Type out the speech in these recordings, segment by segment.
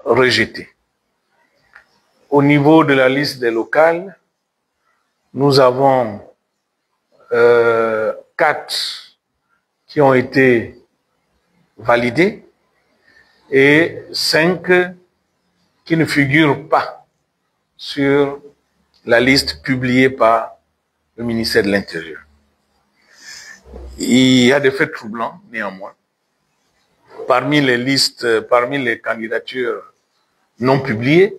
rejetés. Au niveau de la liste des locales, nous avons 4 qui ont été validés et 5 qui ne figurent pas sur la liste publiée par le ministère de l'Intérieur. Il y a des faits troublants, néanmoins. Parmi les candidatures non publiées,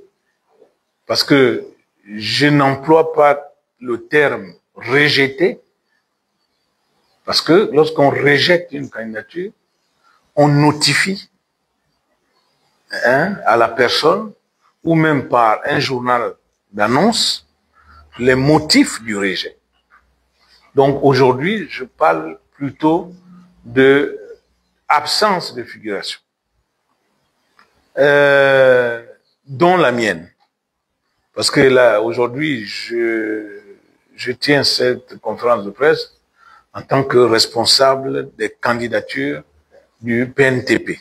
parce que je n'emploie pas le terme rejeté, parce que lorsqu'on rejette une candidature, on notifie à la personne, ou même par un journal d'annonce, les motifs du rejet. Donc aujourd'hui, je parle plutôt de absence de figuration, dont la mienne. Parce que là, aujourd'hui, je tiens cette conférence de presse en tant que responsable des candidatures du PNTP.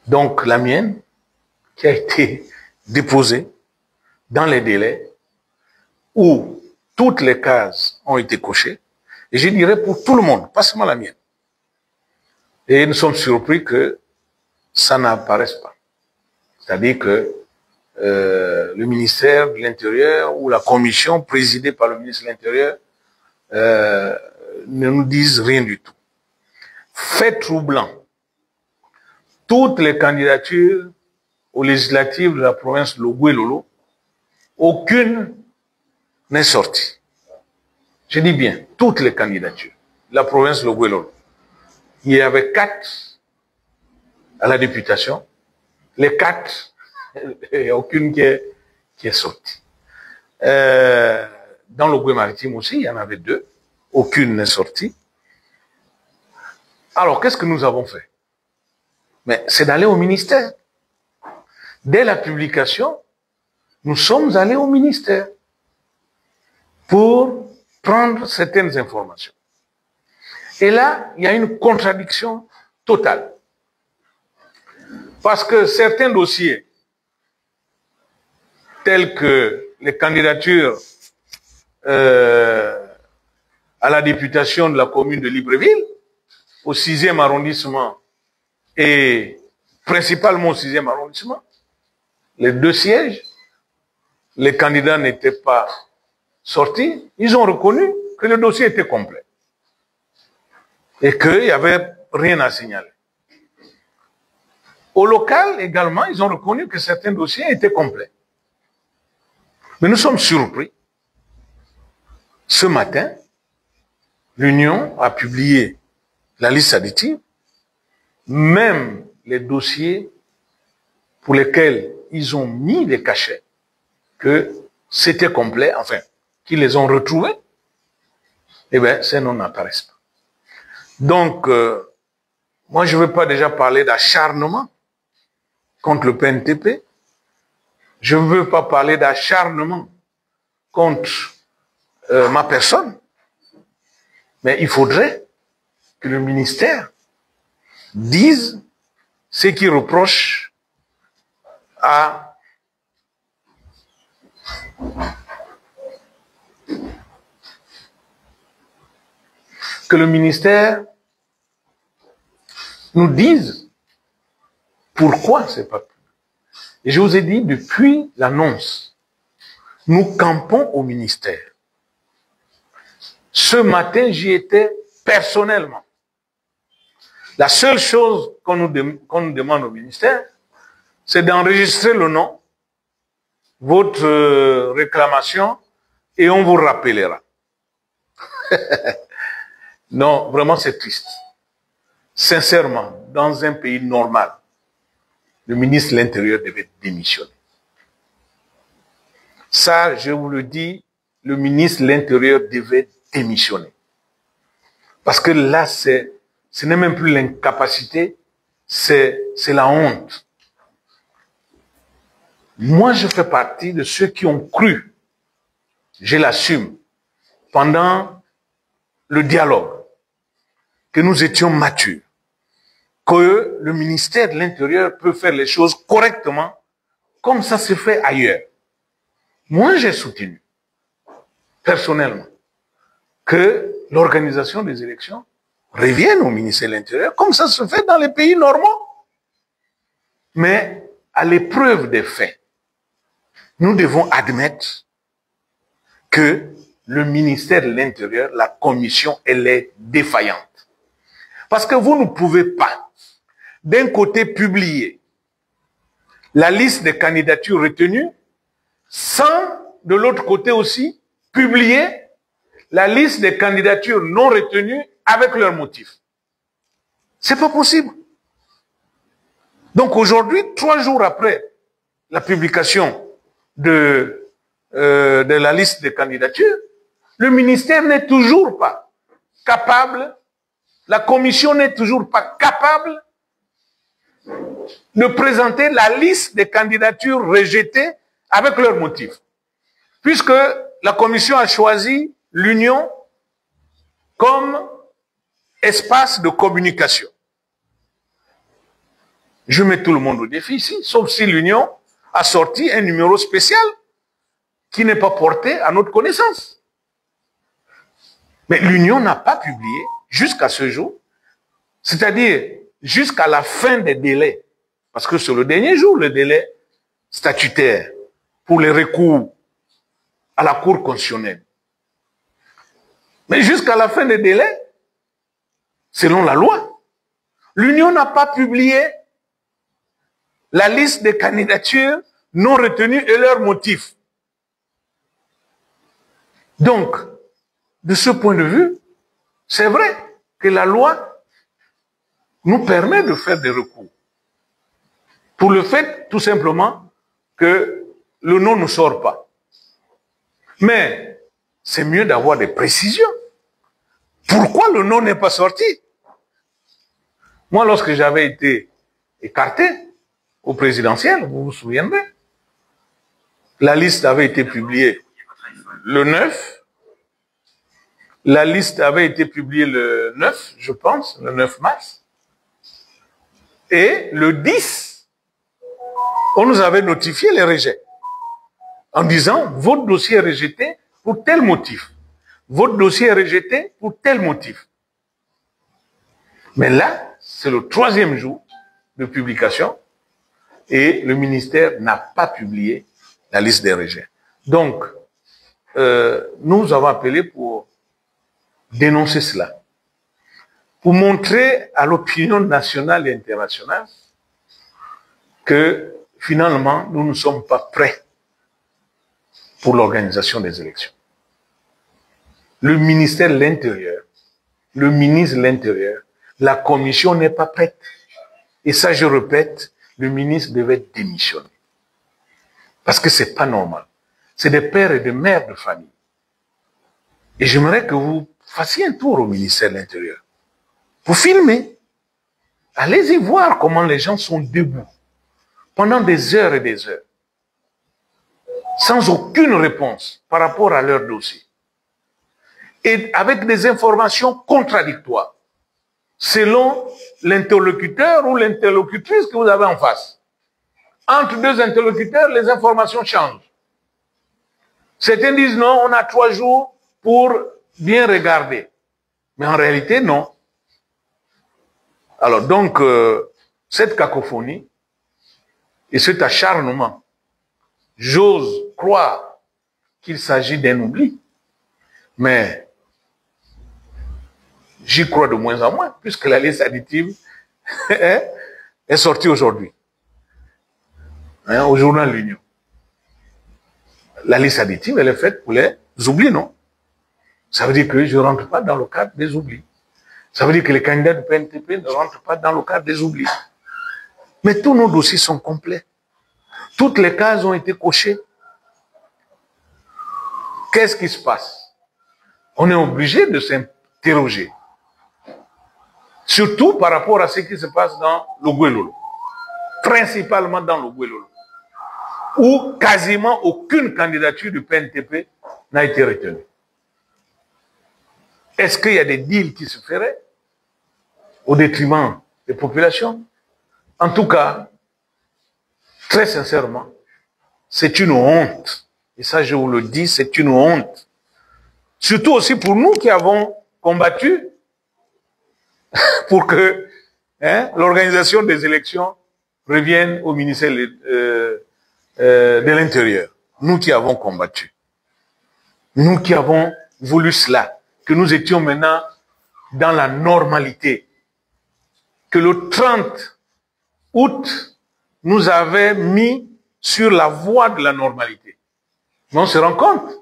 Donc la mienne, qui a été déposée dans les délais où toutes les cases ont été cochées, et je dirais pour tout le monde, pas seulement la mienne. Et nous sommes surpris que ça n'apparaisse pas. C'est-à-dire que le ministère de l'Intérieur ou la commission présidée par le ministre de l'Intérieur ne nous disent rien du tout. Fait troublant, toutes les candidatures aux législatives de la province Logoué-Lolo, aucune n'est sortie. Je dis bien, toutes les candidatures de la province Logoué-Lolo. Il y avait 4 à la députation. Les 4, il n'y a aucune qui est sortie. Dans le Logoué-Maritime aussi, il y en avait 2. Aucune n'est sortie. Alors, qu'est-ce que nous avons fait? Mais c'est d'aller au ministère. Dès la publication, nous sommes allés au ministère pour prendre certaines informations. Et là, il y a une contradiction totale. Parce que certains dossiers, tels que les candidatures à la députation de la commune de Libreville, au 6e arrondissement et principalement au 6e arrondissement, les 2 sièges, les candidats n'étaient pas sortis, ils ont reconnu que le dossier était complet et qu'il n'y avait rien à signaler. Au local également, ils ont reconnu que certains dossiers étaient complets. Mais nous sommes surpris. Ce matin, l'Union a publié la liste additive, même les dossiers pour lesquels ils ont mis des cachets, que c'était complet, enfin, qu'ils les ont retrouvés, eh bien, ces noms n'apparaissent pas. Donc, moi, je ne veux pas déjà parler d'acharnement contre le PNTP. Je ne veux pas parler d'acharnement contre ma personne. Mais il faudrait que le ministère dise ce qu'il reproche à que le ministère nous dise pourquoi c'est pas pu. Et je vous ai dit, depuis l'annonce, nous campons au ministère. Ce matin, j'y étais personnellement. La seule chose qu'on nous demande au ministère, c'est d'enregistrer le nom, votre réclamation, et on vous rappellera. Non, vraiment, c'est triste. Sincèrement, dans un pays normal, le ministre de l'Intérieur devait démissionner. Ça, je vous le dis, le ministre de l'Intérieur devait démissionner. Parce que là, ce n'est même plus l'incapacité, c'est la honte. Moi, je fais partie de ceux qui ont cru, je l'assume, pendant le dialogue, que nous étions matures, que le ministère de l'Intérieur peut faire les choses correctement, comme ça se fait ailleurs. Moi, j'ai soutenu, personnellement, que l'organisation des élections revienne au ministère de l'Intérieur, comme ça se fait dans les pays normaux. Mais à l'épreuve des faits, nous devons admettre que le ministère de l'Intérieur, la commission, elle est défaillante. Parce que vous ne pouvez pas, d'un côté, publier la liste des candidatures retenues, sans, de l'autre côté aussi, publier la liste des candidatures non retenues avec leurs motifs. C'est pas possible. Donc aujourd'hui, 3 jours après la publication de la liste des candidatures, le ministère n'est toujours pas capable, la commission n'est toujours pas capable de présenter la liste des candidatures rejetées avec leurs motifs. Puisque la commission a choisi l'union comme espace de communication. Je mets tout le monde au défi ici, sauf si l'union a sorti un numéro spécial qui n'est pas porté à notre connaissance. Mais l'union n'a pas publié jusqu'à ce jour, c'est-à-dire jusqu'à la fin des délais, parce que c'est le dernier jour, le délai statutaire pour les recours à la Cour constitutionnelle. Mais jusqu'à la fin des délais, selon la loi, l'union n'a pas publié la liste des candidatures non retenues et leurs motifs. Donc, de ce point de vue, c'est vrai que la loi nous permet de faire des recours. Pour le fait, tout simplement, que le nom ne sort pas. Mais c'est mieux d'avoir des précisions. Pourquoi le nom n'est pas sorti? Moi, lorsque j'avais été écarté au présidentiel, vous vous souviendrez, la liste avait été publiée le 9. La liste avait été publiée le 9, je pense, le 9 mars. Et le 10, on nous avait notifié les rejets en disant « Votre dossier est rejeté pour tel motif. Votre dossier est rejeté pour tel motif. » Mais là, c'est le 3e jour de publication et le ministère n'a pas publié la liste des rejets. Donc, nous avons appelé pour dénoncer cela, pour montrer à l'opinion nationale et internationale que finalement, nous ne sommes pas prêts pour l'organisation des élections. Le ministère de l'Intérieur, le ministre de l'Intérieur, la commission n'est pas prête. Et ça, je répète, le ministre devait démissionner. Parce que c'est pas normal. C'est des pères et des mères de famille. Et j'aimerais que vous fassiez un tour au ministère de l'Intérieur. Vous filmez. Allez-y voir comment les gens sont debout pendant des heures et des heures, sans aucune réponse par rapport à leur dossier. Et avec des informations contradictoires, selon l'interlocuteur ou l'interlocutrice que vous avez en face. Entre 2 interlocuteurs, les informations changent. Certains disent non, on a 3 jours pour bien regarder. Mais en réalité, non. Alors donc, cette cacophonie et cet acharnement, j'ose croire qu'il s'agit d'un oubli, mais j'y crois de moins en moins, puisque la liste additive est sortie aujourd'hui, au journal L'Union. La liste additive, elle est faite pour les oublis, non? Ça veut dire que je ne rentre pas dans le cadre des oublis. Ça veut dire que les candidats du PNTP ne rentrent pas dans le cadre des oublis. Mais tous nos dossiers sont complets. Toutes les cases ont été cochées. Qu'est-ce qui se passe? On est obligé de s'interroger. Surtout par rapport à ce qui se passe dans le Guelolo. Principalement dans le Guelolo. Où quasiment aucune candidature du PNTP n'a été retenue. Est-ce qu'il y a des deals qui se feraient au détriment des populations. En tout cas, très sincèrement, c'est une honte. Et ça, je vous le dis, c'est une honte. Surtout aussi pour nous qui avons combattu pour que l'organisation des élections revienne au ministère de l'Intérieur. Nous qui avons combattu. Nous qui avons voulu cela. Que nous étions maintenant dans la normalité. Que le 30 août nous avait mis sur la voie de la normalité. Mais on se rend compte,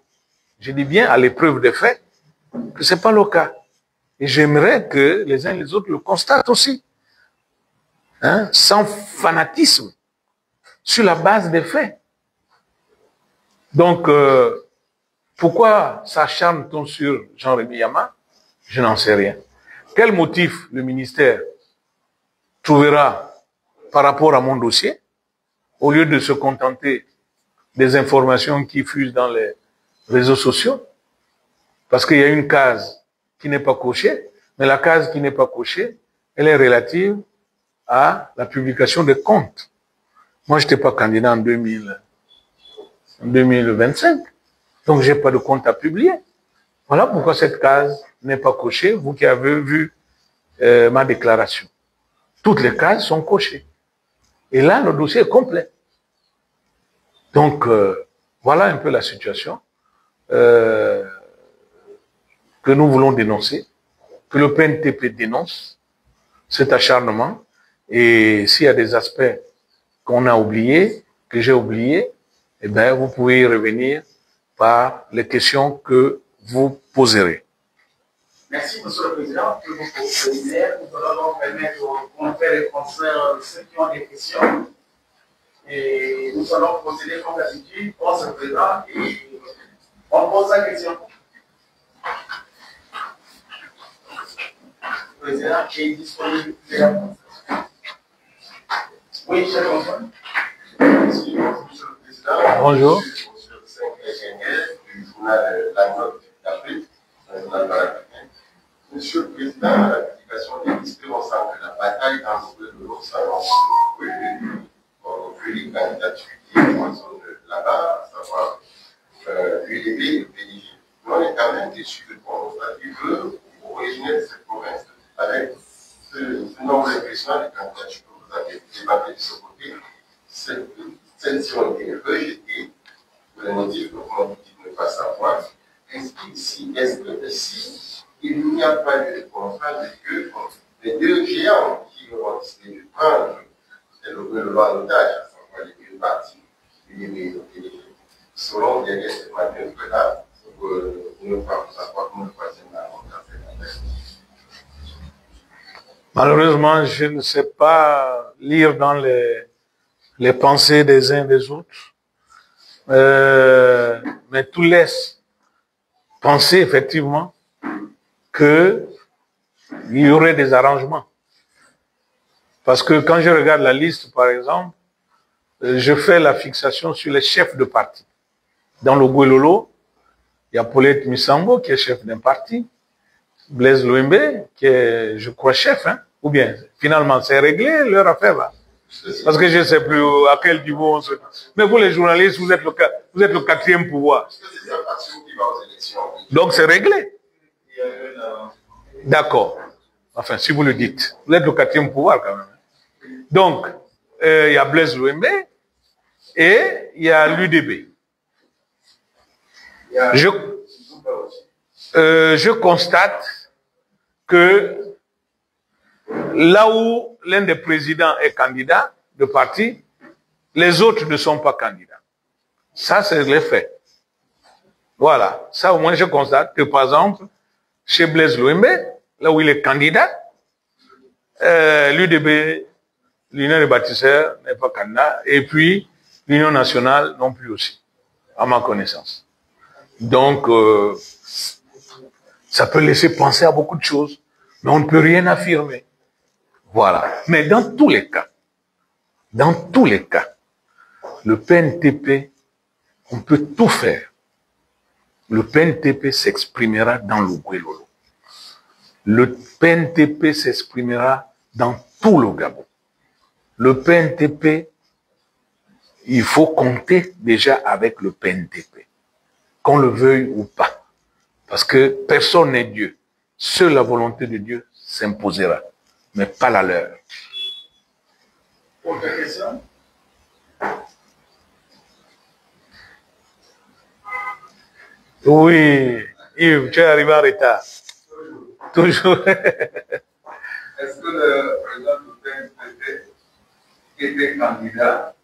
je dis bien à l'épreuve des faits, que ce n'est pas le cas. Et j'aimerais que les uns et les autres le constatent aussi. Sans fanatisme, sur la base des faits. Donc, pourquoi s'acharne-t-on sur Jean-Rémy Yama? Je n'en sais rien. Quel motif le ministère trouvera par rapport à mon dossier, au lieu de se contenter des informations qui fusent dans les réseaux sociaux? Parce qu'il y a une case qui n'est pas cochée, mais la case qui n'est pas cochée, elle est relative à la publication des comptes. Moi, je n'étais pas candidat en 2025, donc j'ai pas de compte à publier. Voilà pourquoi cette case n'est pas cochée, vous qui avez vu ma déclaration. Toutes les cases sont cochées. Et là, le dossier est complet. Donc, voilà un peu la situation que nous voulons dénoncer, que le PNTP dénonce, cet acharnement. Et s'il y a des aspects qu'on a oubliés, que j'ai oubliés, eh bien, vous pouvez y revenir par les questions que vous poserez. Merci, Monsieur le Président, pour vos préliminaires. Nous allons donc permettre aux confrères et consoeurs, ceux qui ont des questions. Et nous allons procéder comme d'habitude, on se présente et on pose la question. Le Président est disponible. Oui, cher confrère. Merci, Monsieur le Président. Bonjour. Monsieur le secrétaire du journal La Note d'Afrique, le journal panafricain. Monsieur le Président, à la publication des listes, on sent que la bataille dans le de l'eau s'annonce les candidatures qui sont là-bas, à savoir l'UDP et le PDG. Mais on est quand même déçus de constater que, originaire de cette province, avec ce nombre impressionnant de candidatures que vous avez débattu de ce côté, celles-ci ont été rejetées pour les motifs que vous dites ne pas savoir. Est-ce que si il n'y a pas eu de contrat de que les deux géants qui ont décidé de prendre le loi d'otage, à savoir les deux partis, l'UDP et le PDG, selon derrière cette manœuvre-là, pour ne pas savoir comment le troisième a remplacé la tête. Malheureusement, je ne sais pas lire dans les pensées des uns des autres, mais tout laisse penser effectivement qu'il y aurait des arrangements. Parce que quand je regarde la liste, par exemple, je fais la fixation sur les chefs de parti. Dans le Gwelolo, il y a Paulette Misambo qui est chef d'un parti, Blaise Louembe qui est, je crois, chef, ou bien finalement c'est réglé leur affaire là. Parce que je ne sais plus à quel niveau on se... Mais vous les journalistes, vous êtes le quatrième pouvoir. Donc c'est réglé. D'accord. Enfin, si vous le dites. Vous êtes le quatrième pouvoir quand même. Donc, il y a Blaise Louembe et il y a l'UDB. Je constate que là où l'un des présidents est candidat de parti, les autres ne sont pas candidats. Ça, c'est les faits. Voilà. Ça, au moins, je constate que, par exemple, chez Blaise Louembe, là où il est candidat, l'UDB, l'Union des bâtisseurs, n'est pas candidat, et puis l'Union nationale non plus aussi, à ma connaissance. Donc, ça peut laisser penser à beaucoup de choses, mais on ne peut rien affirmer. Voilà. Mais dans tous les cas, le PNTP, on peut tout faire. Le PNTP s'exprimera dans le Gwelolo. Le PNTP s'exprimera dans tout le Gabon. Le PNTP, il faut compter déjà avec le PNTP, qu'on le veuille ou pas. Parce que personne n'est Dieu. Seule la volonté de Dieu s'imposera, mais pas la leur. Autre question? Oui, Yves, tu es arrivé en retard. Toujours. Est-ce que le président du PNPP était candidat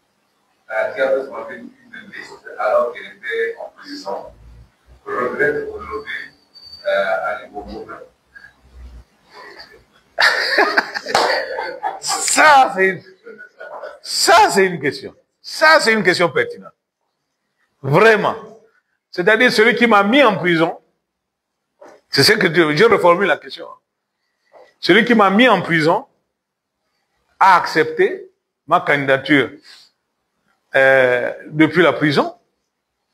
qui avait monté une liste alors qu'il était en prison, regrette aujourd'hui à niveau mondial? Ça, c'est une question. Ça, c'est une question pertinente. Vraiment. C'est-à-dire celui qui m'a mis en prison, c'est ce que je reformule la question. Celui qui m'a mis en prison a accepté ma candidature depuis la prison.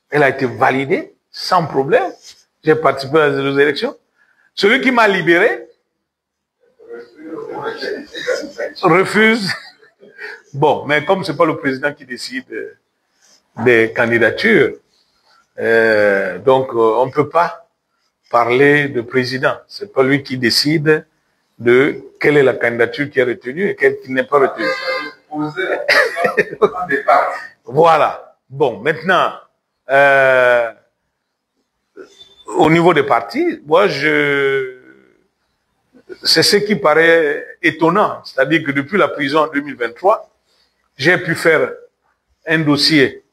Elle a été validée sans problème. J'ai participé aux élections. Celui qui m'a libéré refuse. Bon, mais comme c'est pas le président qui décide des candidatures, donc on ne peut pas parler de président. C'est pas lui qui décide de quelle est la candidature qui est retenue et quelle qui n'est pas retenue. Voilà. Bon, maintenant, au niveau des partis, moi, c'est ce qui paraît étonnant. C'est-à-dire que depuis la prison en 2023, j'ai pu faire un dossier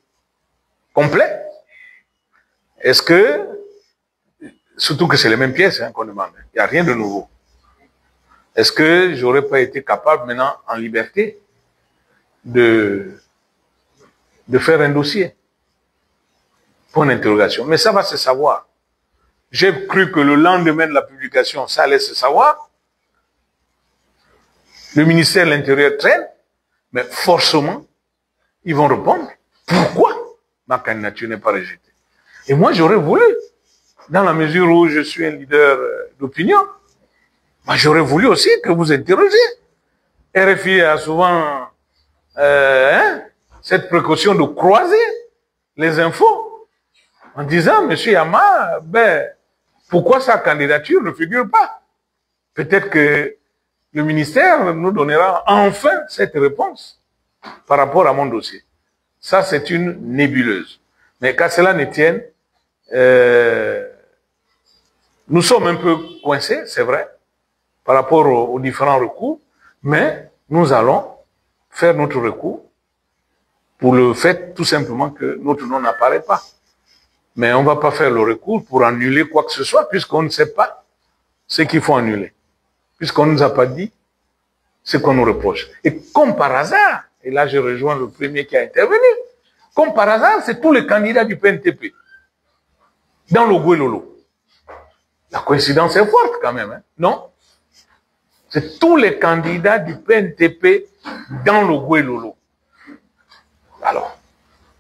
complet. Est-ce que, surtout que c'est les mêmes pièces qu'on demande, il n'y a rien de nouveau. Est-ce que j'aurais pas été capable maintenant, en liberté, de faire un dossier? Point d'interrogation. Mais ça va se savoir. J'ai cru que le lendemain de la publication, ça allait se savoir. Le ministère de l'Intérieur traîne, mais forcément, ils vont répondre. Pourquoi ma candidature n'est pas rejetée? Et moi, j'aurais voulu, dans la mesure où je suis un leader d'opinion, moi, j'aurais voulu aussi que vous interrogiez. RFI a souvent cette précaution de croiser les infos en disant, Monsieur Yama, pourquoi sa candidature ne figure pas? Peut-être que le ministère nous donnera enfin cette réponse par rapport à mon dossier. Ça, c'est une nébuleuse. Mais qu'à cela ne tienne, nous sommes un peu coincés, c'est vrai, par rapport aux différents recours, mais nous allons faire notre recours pour le fait tout simplement que notre nom n'apparaît pas. Mais on ne va pas faire le recours pour annuler quoi que ce soit, puisqu'on ne sait pas ce qu'il faut annuler, puisqu'on ne nous a pas dit ce qu'on nous reproche. Et comme par hasard, et là je rejoins le premier qui a intervenu, comme par hasard, c'est tous les candidats du PNTP, dans le Gouelolo. La coïncidence est forte quand même, non? C'est tous les candidats du PNTP dans le Gouelolo. Alors,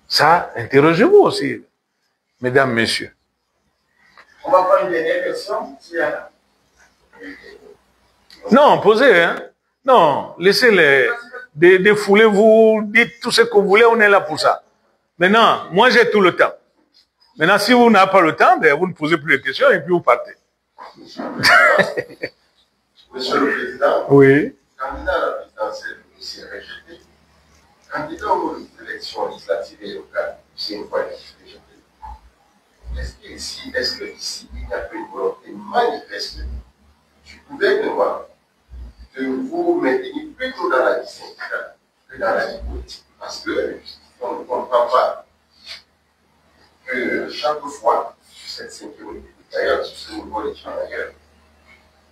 ça, interrogez-vous aussi, mesdames, messieurs. On va prendre une dernière question. Non, posez, Non, laissez-les défouler, vous dites tout ce que vous voulez, on est là pour ça. Maintenant, moi j'ai tout le temps. Maintenant, si vous n'avez pas le temps, vous ne posez plus de questions et puis vous partez. Monsieur le Président, Oui. candidat à la présidentielle, le dossier est rejeté. Candidat aux élections législatives et locales, c'est une fois rejeté. Est-ce que ici, il n'y a pas une volonté manifeste du gouvernement de vous maintenir plutôt dans la vie syndicale que dans la vie politique? Parce que on ne comprend pas que chaque fois, sur cette sécurité, d'ailleurs, sur ce niveau des travailleurs,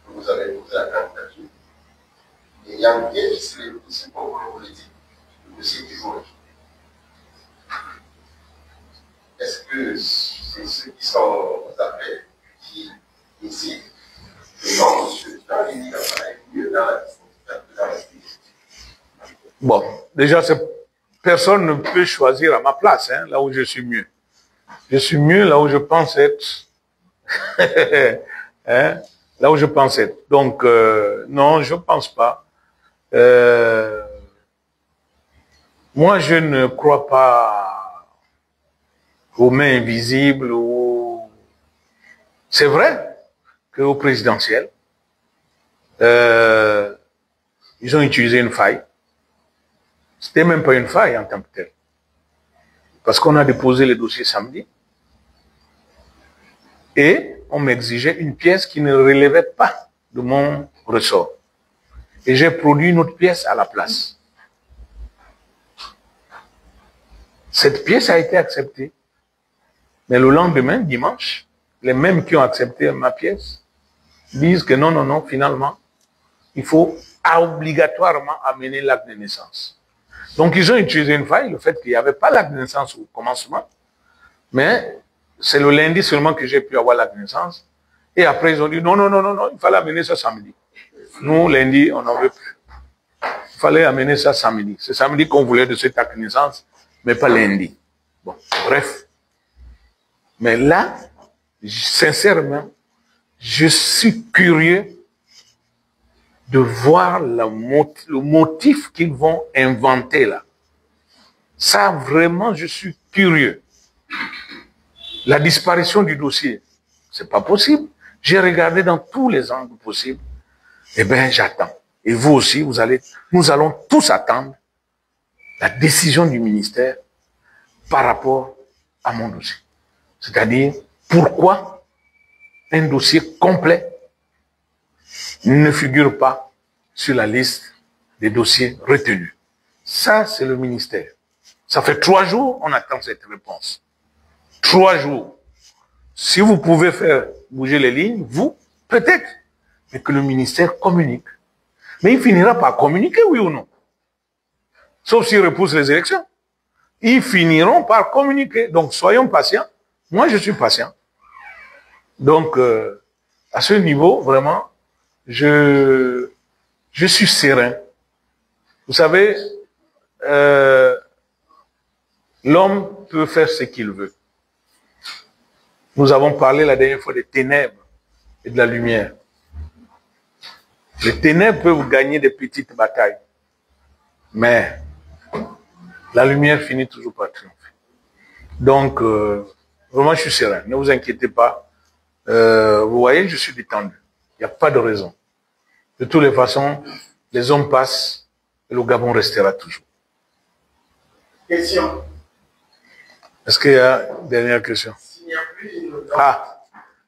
vous avez posé la candidature, et il y a bien ficelé le dossier pour le politique, le dossier qui joue. Est-ce que c'est ceux qui sont aux affaires qui décident que non, monsieur, dans les liens, ça va être mieux dans la syndicale que dans la politique? Bon, déjà, personne ne peut choisir à ma place, là où je suis mieux. Je suis mieux là où je pense être. Là où je pense être. Donc, non, je pense pas. Moi, je ne crois pas aux mains invisibles. C'est vrai qu'au présidentiel, ils ont utilisé une faille. C'était même pas une faille en tant que telle. Parce qu'on a déposé le dossier samedi et on m'exigeait une pièce qui ne relevait pas de mon ressort. Et j'ai produit une autre pièce à la place. Cette pièce a été acceptée. Mais le lendemain, dimanche, les mêmes qui ont accepté ma pièce disent que non, non, non, finalement, il faut obligatoirement amener l'acte de naissance. Donc, ils ont utilisé une faille, le fait qu'il n'y avait pas l'acte de naissance au commencement, mais c'est le lundi seulement que j'ai pu avoir l'acte de naissance. Et après, ils ont dit non, non, non, non, non, il fallait amener ça samedi. Nous, lundi, on n'en veut plus. Il fallait amener ça samedi. C'est samedi qu'on voulait de cet acte de naissance, mais pas lundi. Bon, bref. Mais là, sincèrement, je suis curieux de voir le motif qu'ils vont inventer là. Ça, vraiment, je suis curieux. La disparition du dossier, c'est pas possible. J'ai regardé dans tous les angles possibles. Eh bien, j'attends. Et vous aussi, nous allons tous attendre la décision du ministère par rapport à mon dossier. C'est-à-dire, pourquoi un dossier complet ne figure pas sur la liste des dossiers retenus. Ça, c'est le ministère. Ça fait 3 jours, on attend cette réponse. 3 jours. Si vous pouvez faire bouger les lignes, vous, peut-être, mais que le ministère communique. Mais il finira par communiquer, oui ou non? Sauf s'il repousse les élections. Ils finiront par communiquer. Donc, soyons patients. Moi, je suis patient. Donc, à ce niveau, vraiment, je suis serein. Vous savez, l'homme peut faire ce qu'il veut. Nous avons parlé la dernière fois des ténèbres et de la lumière. Les ténèbres peuvent gagner des petites batailles, mais la lumière finit toujours par triompher. Donc, vraiment, je suis serein. Ne vous inquiétez pas. Vous voyez, je suis détendu. Il n'y a pas de raison. De toutes les façons, les hommes passent et le Gabon restera toujours. Question. Est-ce qu'il y a une dernière question? S'il n'y a plus une... Ah,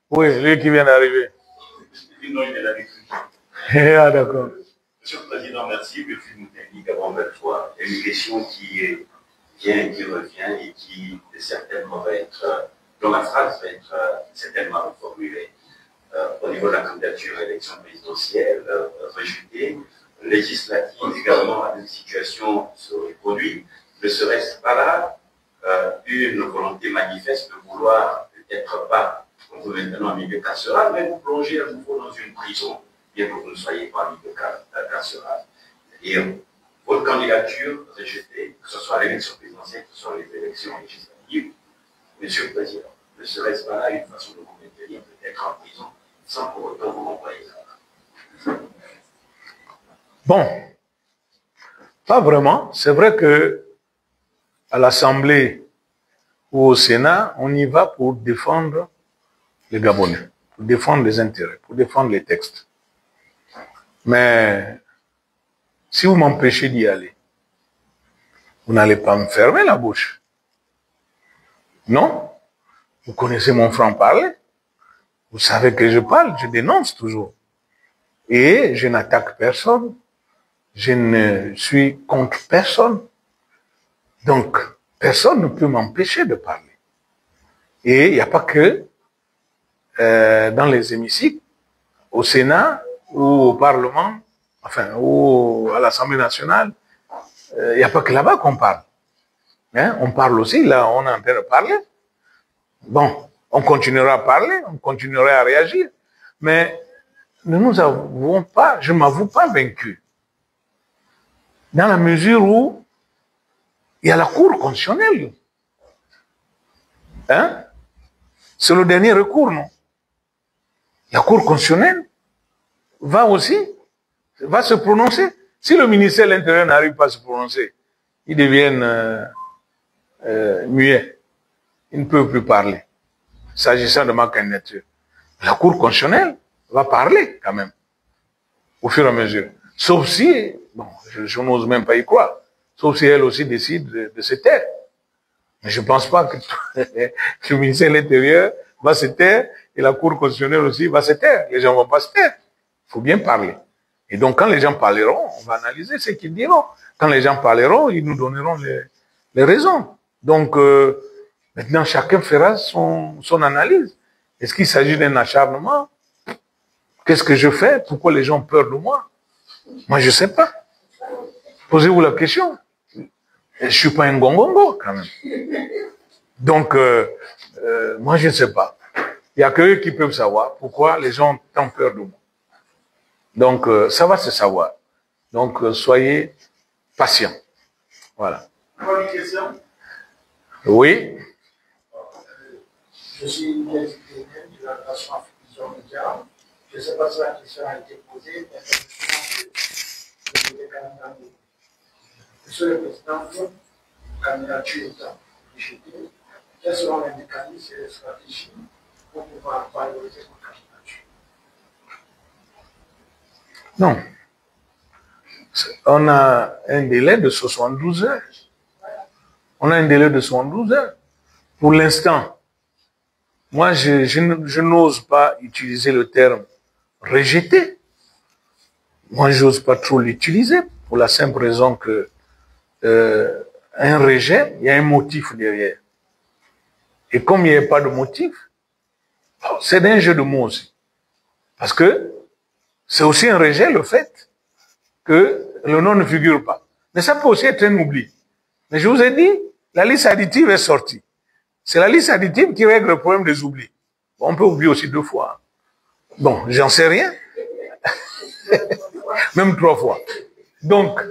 oui, lui qui vient d'arriver. Non, il est là avec lui. Ah, d'accord. Monsieur le Président, merci. Le film technique avant 20 fois. Il y a une question qui vient, qui revient et qui certainement va être, dont la phrase va être certainement reformulée. Au niveau de la candidature à l'élection présidentielle, rejetée, législative également, la même situation se reproduit. Ne serait-ce pas là une volonté manifeste de vouloir peut-être pas, on peut maintenant en milieu carcéral, mais vous plonger à nouveau dans une prison, bien que vous ne soyez pas en milieu carcéral. Et votre candidature rejetée, que ce soit à l'élection présidentielle, que ce soit les élections législatives, Monsieur le Président, ne serait-ce pas là une façon de vous maintenir peut-être en prison, sans pour autant vous renvoyer là? Bon, pas vraiment. C'est vrai que à l'Assemblée ou au Sénat, on y va pour défendre les Gabonais, pour défendre les intérêts, pour défendre les textes. Mais si vous m'empêchez d'y aller, vous n'allez pas me fermer la bouche. Non? Vous connaissez mon franc-parler. Vous savez que je parle, je dénonce toujours. Et je n'attaque personne. Je ne suis contre personne. Donc, personne ne peut m'empêcher de parler. Et il n'y a pas que dans les hémicycles, au Sénat ou au Parlement, enfin, ou à l'Assemblée nationale, il n'y a pas que là-bas qu'on parle. Hein? On parle aussi, là, on est en train de parler. Bon, on continuera à parler, on continuera à réagir, mais ne nous avouons pas, je ne m'avoue pas vaincu. Dans la mesure où il y a la Cour constitutionnelle. Hein? C'est le dernier recours, non? La Cour constitutionnelle va se prononcer. Si le ministère de l'Intérieur n'arrive pas à se prononcer, ils deviennent muets. Ils ne peuvent plus parler. S'agissant de ma candidature, la Cour constitutionnelle va parler quand même, au fur et à mesure. Sauf si, bon, je n'ose même pas y croire, sauf si elle aussi décide de se taire. Mais je ne pense pas que le ministère de l'Intérieur va se taire et la Cour constitutionnelle aussi va se taire. Les gens ne vont pas se taire. Il faut bien parler. Et donc, quand les gens parleront, on va analyser ce qu'ils diront. Quand les gens parleront, ils nous donneront les raisons. Donc, maintenant, chacun fera son analyse. Est-ce qu'il s'agit d'un acharnement? Qu'est-ce que je fais? Pourquoi les gens ont peur de moi? Moi, je ne sais pas. Posez-vous la question. Je ne suis pas un gongongo, quand même. Donc, moi, je ne sais pas. Il n'y a qu'eux qui peuvent savoir pourquoi les gens ont tant peur de moi. Donc, ça va se savoir. Donc, soyez patients. Voilà. Une question? Oui. Je suis invité de la nation Afrique Média. Je ne sais pas si la question a été posée, mais je voulais quand même demander. Monsieur le Président, votre candidature étant rejetée, quels seront les mécanismes et les stratégies pour pouvoir valoriser votre candidature? Non. On a un délai de 72 heures. On a un délai de 72 heures. Pour l'instant, moi, je n'ose pas utiliser le terme rejeté. Moi, je n'ose pas trop l'utiliser pour la simple raison que un rejet, il y a un motif derrière. Et comme il n'y a pas de motif, c'est un jeu de mots aussi. Parce que c'est aussi un rejet, le fait que le nom ne figure pas. Mais ça peut aussi être un oubli. Mais je vous ai dit, la liste additive est sortie. C'est la liste additive qui règle le problème des oublis. Bon, on peut oublier aussi 2 fois. Bon, j'en sais rien. Même 3 fois. Donc,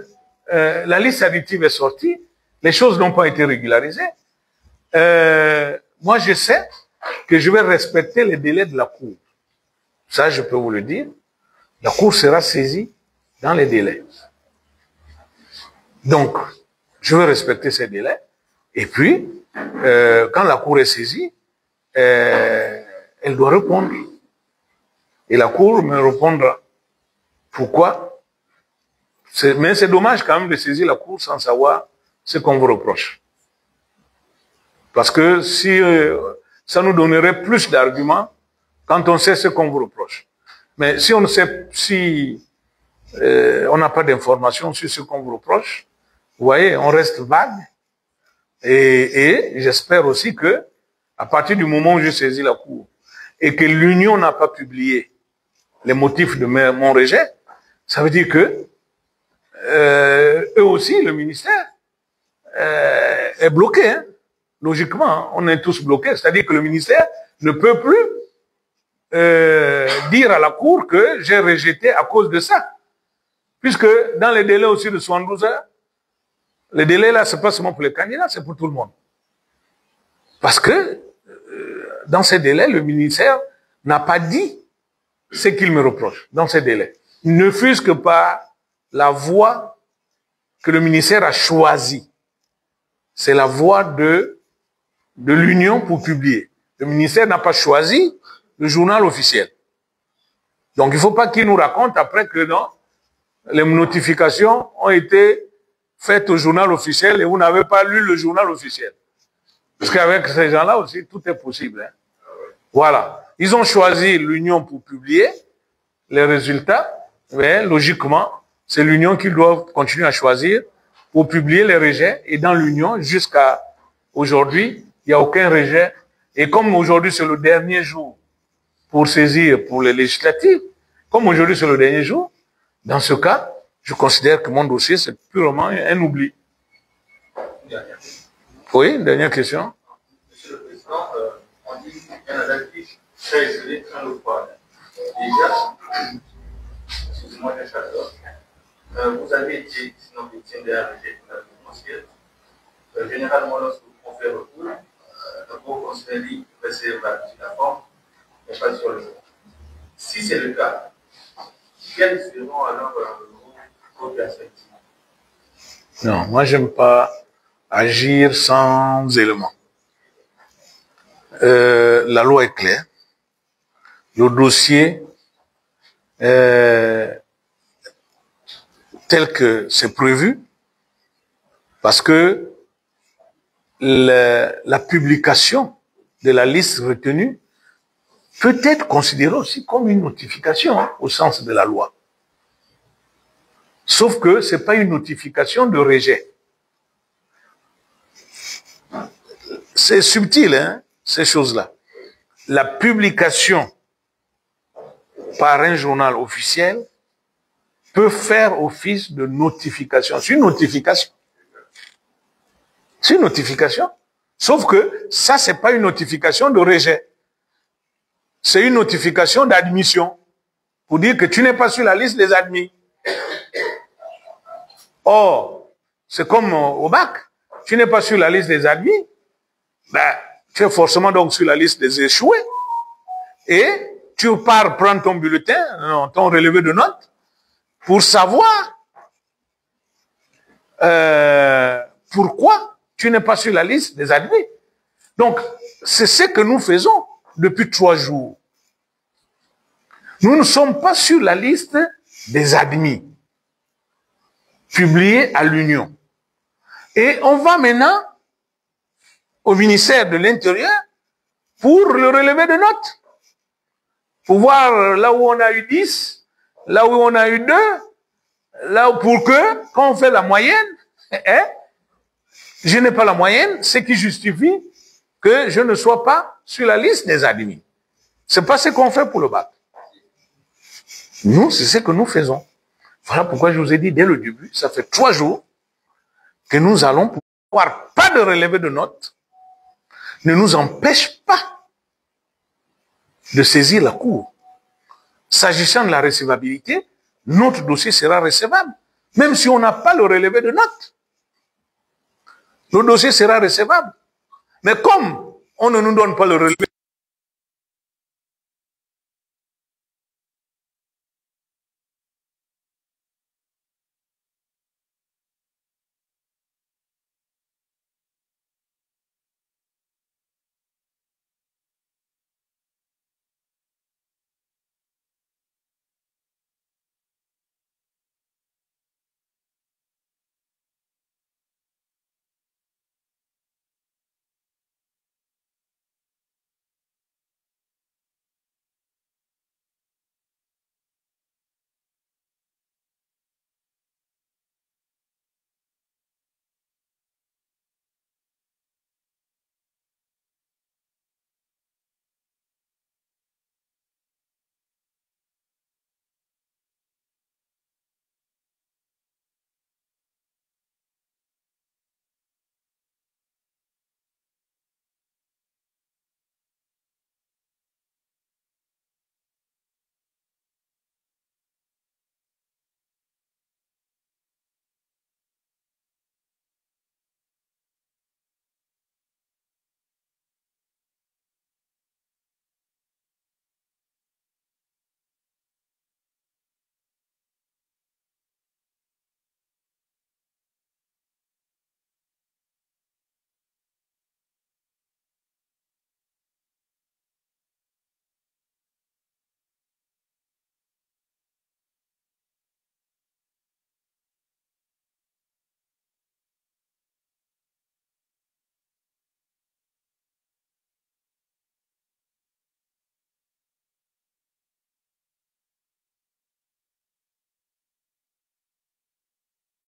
la liste additive est sortie. Les choses n'ont pas été régularisées. Moi, je sais que je vais respecter les délais de la Cour. Ça, je peux vous le dire. La Cour sera saisie dans les délais. Donc, je vais respecter ces délais. Et puis, quand la Cour est saisie, elle doit répondre. Et la Cour me répondra. Pourquoi? Mais c'est dommage quand même de saisir la Cour sans savoir ce qu'on vous reproche. Parce que si ça nous donnerait plus d'arguments quand on sait ce qu'on vous reproche. Mais si on ne sait, si on n'a pas d'informations sur ce qu'on vous reproche, vous voyez, on reste vague. Et j'espère aussi que, à partir du moment où je saisis la Cour et que l'Union n'a pas publié les motifs de mon rejet, ça veut dire que eux aussi, le ministère, est bloqué. Hein. Logiquement, on est tous bloqués. C'est-à-dire que le ministère ne peut plus dire à la Cour que j'ai rejeté à cause de ça. Puisque dans les délais aussi de 72 heures, les délais là, c'est pas seulement pour les candidats, c'est pour tout le monde. Parce que dans ces délais, le ministère n'a pas dit ce qu'il me reproche dans ces délais. Ne fût-ce que par la voie que le ministère a choisie. C'est la voie de l'Union pour publier. Le ministère n'a pas choisi le journal officiel. Donc il ne faut pas qu'il nous raconte après que non, les notifications ont été faites au journal officiel et vous n'avez pas lu le journal officiel. Parce qu'avec ces gens-là aussi, tout est possible. Hein. Voilà. Ils ont choisi l'Union pour publier les résultats, mais logiquement, c'est l'Union qui doit continuer à choisir pour publier les rejets. Et dans l'Union, jusqu'à aujourd'hui, il n'y a aucun rejet. Et comme aujourd'hui, c'est le dernier jour pour saisir pour les législatives, comme aujourd'hui, c'est le dernier jour, dans ce cas, je considère que mon dossier, c'est purement un oubli. Oui, dernière question. Monsieur le Président, on dit qu'il y a un analyse très isolé dans le poids. Déjà, excusez-moi, je suis vous avez été sinon victime d'un rejet confidentiel. Généralement, lorsque on fait recours, le cours constitutionnel préserve la forme, mais pas sur le fond. Si c'est le cas, quels seront alors vos votre perspective? Non, moi, j'aime pas agir sans éléments. La loi est claire. Le dossier, tel que c'est prévu, parce que la publication de la liste retenue peut être considérée aussi comme une notification au sens de la loi. Sauf que c'est pas une notification de rejet. C'est subtil, hein, ces choses-là. La publication par un journal officiel peut faire office de notification. C'est une notification. C'est une notification. Sauf que ça, c'est pas une notification de rejet. C'est une notification d'admission. Pour dire que tu n'es pas sur la liste des admis. Or, c'est comme au bac. Tu n'es pas sur la liste des admis. Ben, tu es forcément donc sur la liste des échoués. Et tu pars prendre ton bulletin, ton relevé de notes, pour savoir pourquoi tu n'es pas sur la liste des admis. Donc, c'est ce que nous faisons depuis 3 jours. Nous ne sommes pas sur la liste des admis, publiée à l'Union. Et on va maintenant au ministère de l'Intérieur pour le relevé de notes. Pour voir là où on a eu 10, là où on a eu 2, là où pour que, quand on fait la moyenne, je n'ai pas la moyenne, ce qui justifie que je ne sois pas sur la liste des admis. C'est pas ce qu'on fait pour le bac. Nous, c'est ce que nous faisons. Voilà pourquoi je vous ai dit dès le début, ça fait 3 jours que nous allons pouvoir pas de relevé de notes, ne nous empêche pas de saisir la Cour. S'agissant de la recevabilité, notre dossier sera recevable, même si on n'a pas le relevé de notes. Le dossier sera recevable. Mais comme on ne nous donne pas le relevé